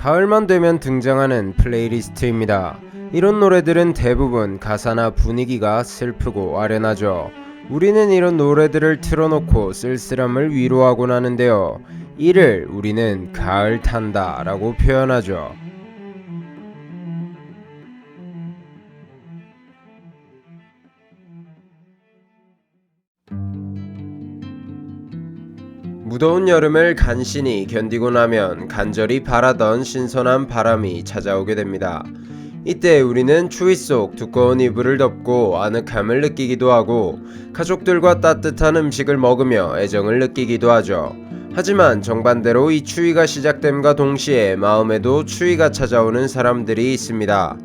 가을만 되면 등장하는 플레이리스트입니다. 이런 노래들은 대부분 가사나 분위기가 슬프고 아련하죠. 우리는 이런 노래들을 틀어놓고 쓸쓸함을 위로하곤 하는데요. 이를 우리는 가을 탄다 라고 표현하죠. 무더운 여름을 간신히 견디고 나면 간절히 바라던 신선한 바람이 찾아오게 됩니다. 이때 우리는 추위 속 두꺼운 이불을 덮고 아늑함을 느끼기도 하고 가족들과 따뜻한 음식을 먹으며 애정을 느끼기도 하죠. 하지만 정반대로 이 추위가 시작됨과 동시에 마음에도 추위가 찾아오는 사람들이 있습니다.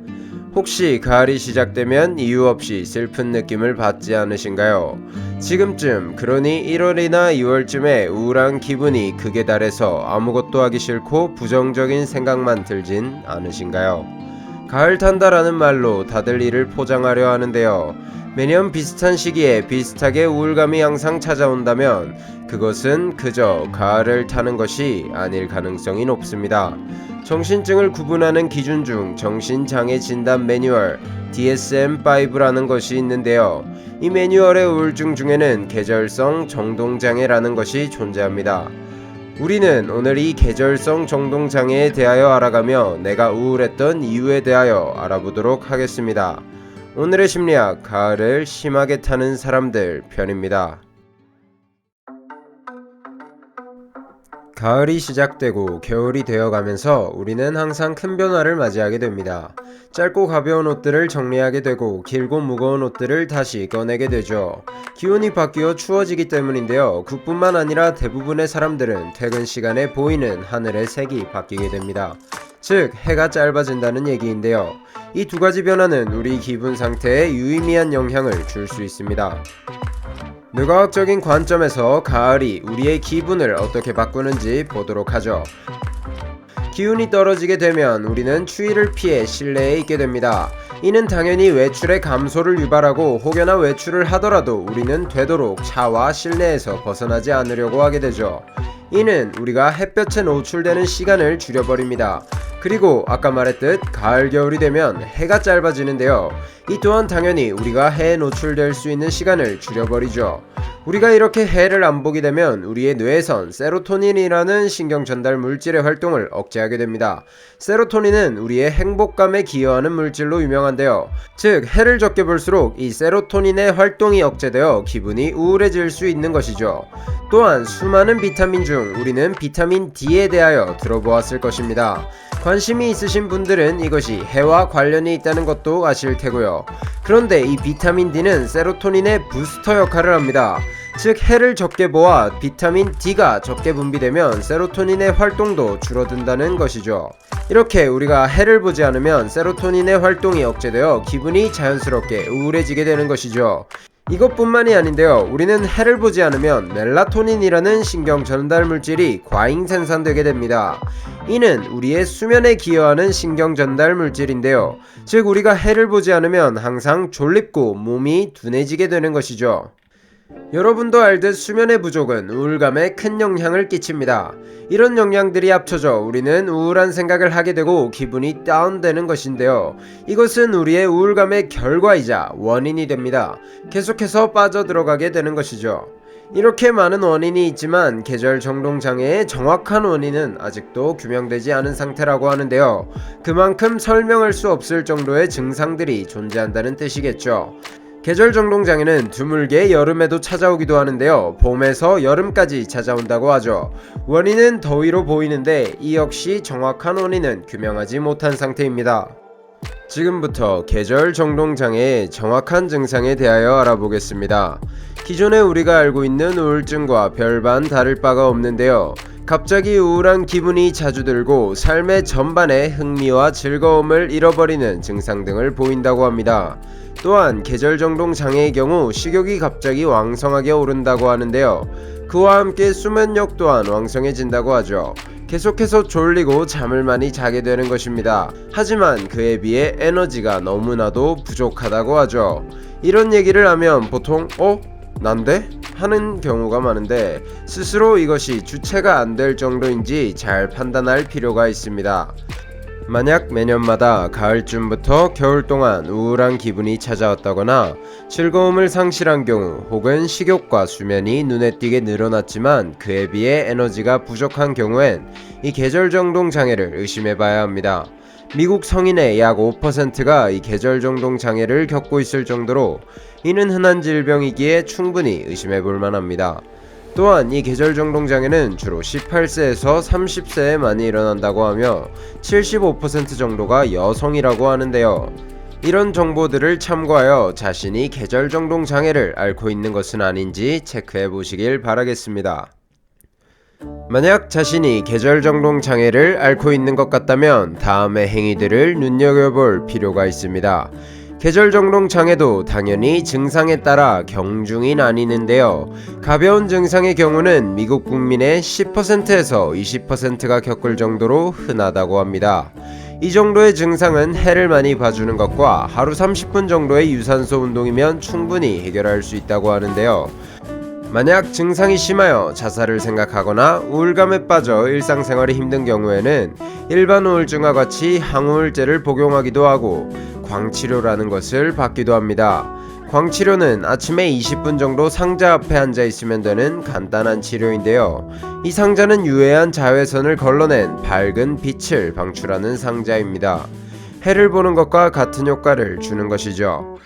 혹시 가을이 시작되면 이유 없이 슬픈 느낌을 받지 않으신가요? 지금쯤, 그러니 1월이나 2월쯤에 우울한 기분이 극에 달해서 아무것도 하기 싫고 부정적인 생각만 들진 않으신가요? 가을 탄다라는 말로 다들 이를 포장하려 하는데요. 매년 비슷한 시기에 비슷하게 우울감이 항상 찾아온다면 그것은 그저 가을을 타는 것이 아닐 가능성이 높습니다. 정신증을 구분하는 기준 중 정신장애 진단 매뉴얼 DSM-5라는 것이 있는데요. 이 매뉴얼의 우울증 중에는 계절성 정동장애라는 것이 존재합니다. 우리는 오늘 이 계절성 정동장애에 대하여 알아가며 내가 우울했던 이유에 대하여 알아보도록 하겠습니다. 오늘의 심리학, 가을을 심하게 타는 사람들 편입니다. 가을이 시작되고 겨울이 되어가면서 우리는 항상 큰 변화를 맞이하게 됩니다. 짧고 가벼운 옷들을 정리하게 되고 길고 무거운 옷들을 다시 꺼내게 되죠. 기온이 바뀌어 추워지기 때문인데요. 그뿐만 아니라 대부분의 사람들은 퇴근 시간에 보이는 하늘의 색이 바뀌게 됩니다. 즉, 해가 짧아진다는 얘기인데요. 이 두 가지 변화는 우리 기분 상태에 유의미한 영향을 줄 수 있습니다. 뇌과학적인 관점에서 가을이 우리의 기분을 어떻게 바꾸는지 보도록 하죠. 기온이 떨어지게 되면 우리는 추위를 피해 실내에 있게 됩니다. 이는 당연히 외출의 감소를 유발하고 혹여나 외출을 하더라도 우리는 되도록 차와 실내에서 벗어나지 않으려고 하게 되죠. 이는 우리가 햇볕에 노출되는 시간을 줄여버립니다. 그리고 아까 말했듯 가을 겨울이 되면 해가 짧아지는데요. 이 또한 당연히 우리가 해에 노출될 수 있는 시간을 줄여버리죠. 우리가 이렇게 해를 안 보게 되면 우리의 뇌에선 세로토닌이라는 신경 전달 물질의 활동을 억제하게 됩니다. 세로토닌은 우리의 행복감에 기여하는 물질로 유명한데요. 즉, 해를 적게 볼수록 이 세로토닌의 활동이 억제되어 기분이 우울해질 수 있는 것이죠. 또한 수많은 비타민 중 우리는 비타민 D에 대하여 들어보았을 것입니다. 관심이 있으신 분들은 이것이 해와 관련이 있다는 것도 아실 테고요. 그런데 이 비타민 D는 세로토닌의 부스터 역할을 합니다. 즉, 해를 적게 보아 비타민 D가 적게 분비되면 세로토닌의 활동도 줄어든다는 것이죠. 이렇게 우리가 해를 보지 않으면 세로토닌의 활동이 억제되어 기분이 자연스럽게 우울해지게 되는 것이죠. 이것뿐만이 아닌데요. 우리는 해를 보지 않으면 멜라토닌이라는 신경 전달 물질이 과잉 생산되게 됩니다. 이는 우리의 수면에 기여하는 신경 전달 물질인데요. 즉, 우리가 해를 보지 않으면 항상 졸립고 몸이 둔해지게 되는 것이죠. 여러분도 알듯 수면의 부족은 우울감에 큰 영향을 끼칩니다. 이런 영향들이 합쳐져 우리는 우울한 생각을 하게 되고 기분이 다운되는 것인데요. 이것은 우리의 우울감의 결과이자 원인이 됩니다. 계속해서 빠져들어가게 되는 것이죠. 이렇게 많은 원인이 있지만 계절 정동장애의 정확한 원인은 아직도 규명되지 않은 상태라고 하는데요. 그만큼 설명할 수 없을 정도의 증상들이 존재한다는 뜻이겠죠. 계절 정동장애는 드물게 여름에도 찾아오기도 하는데요. 봄에서 여름까지 찾아온다고 하죠. 원인은 더위로 보이는데 이 역시 정확한 원인은 규명하지 못한 상태입니다. 지금부터 계절 정동장애의 정확한 증상에 대하여 알아보겠습니다. 기존에 우리가 알고 있는 우울증과 별반 다를 바가 없는데요. 갑자기 우울한 기분이 자주 들고 삶의 전반에 흥미와 즐거움을 잃어버리는 증상 등을 보인다고 합니다. 또한 계절 정동 장애의 경우 식욕이 갑자기 왕성하게 오른다고 하는데요. 그와 함께 수면력 또한 왕성해진다고 하죠. 계속해서 졸리고 잠을 많이 자게 되는 것입니다. 하지만 그에 비해 에너지가 너무나도 부족하다고 하죠. 이런 얘기를 하면 보통 난데? 하는 경우가 많은데 스스로 이것이 주체가 안 될 정도인지 잘 판단할 필요가 있습니다. 만약 매년마다 가을쯤부터 겨울 동안 우울한 기분이 찾아왔다거나 즐거움을 상실한 경우, 혹은 식욕과 수면이 눈에 띄게 늘어났지만 그에 비해 에너지가 부족한 경우엔 이 계절정동 장애를 의심해봐야 합니다. 미국 성인의 약 5%가 이 계절정동 장애를 겪고 있을 정도로 이는 흔한 질병이기에 충분히 의심해볼 만합니다. 또한 이 계절정동 장애는 주로 18세에서 30세에 많이 일어난다고 하며 75% 정도가 여성이라고 하는데요. 이런 정보들을 참고하여 자신이 계절정동 장애를 앓고 있는 것은 아닌지 체크해 보시길 바라겠습니다. 만약 자신이 계절정동 장애를 앓고 있는 것 같다면 다음의 행위들을 눈여겨볼 필요가 있습니다. 계절정동 장애도 당연히 증상에 따라 경중이 나뉘는데요. 가벼운 증상의 경우는 미국 국민의 10%에서 20%가 겪을 정도로 흔하다고 합니다. 이 정도의 증상은 해를 많이 봐주는 것과 하루 30분 정도의 유산소 운동이면 충분히 해결할 수 있다고 하는데요. 만약 증상이 심하여 자살을 생각하거나 우울감에 빠져 일상생활이 힘든 경우에는 일반 우울증과 같이 항우울제를 복용하기도 하고 광치료라는 것을 받기도 합니다. 광치료는 아침에 20분 정도 상자 앞에 앉아 있으면 되는 간단한 치료인데요. 이 상자는 유해한 자외선을 걸러낸 밝은 빛을 방출하는 상자입니다. 해를 보는 것과 같은 효과를 주는 것이죠.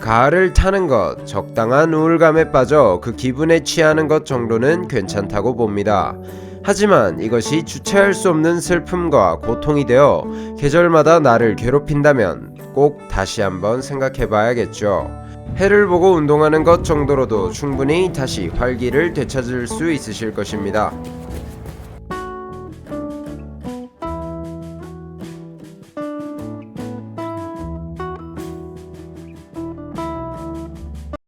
가을을 타는 것, 적당한 우울감에 빠져 그 기분에 취하는 것 정도는 괜찮다고 봅니다. 하지만 이것이 주체할 수 없는 슬픔과 고통이 되어 계절마다 나를 괴롭힌다면 꼭 다시 한번 생각해 봐야겠죠. 해를 보고 운동하는 것 정도로도 충분히 다시 활기를 되찾을 수 있으실 것입니다.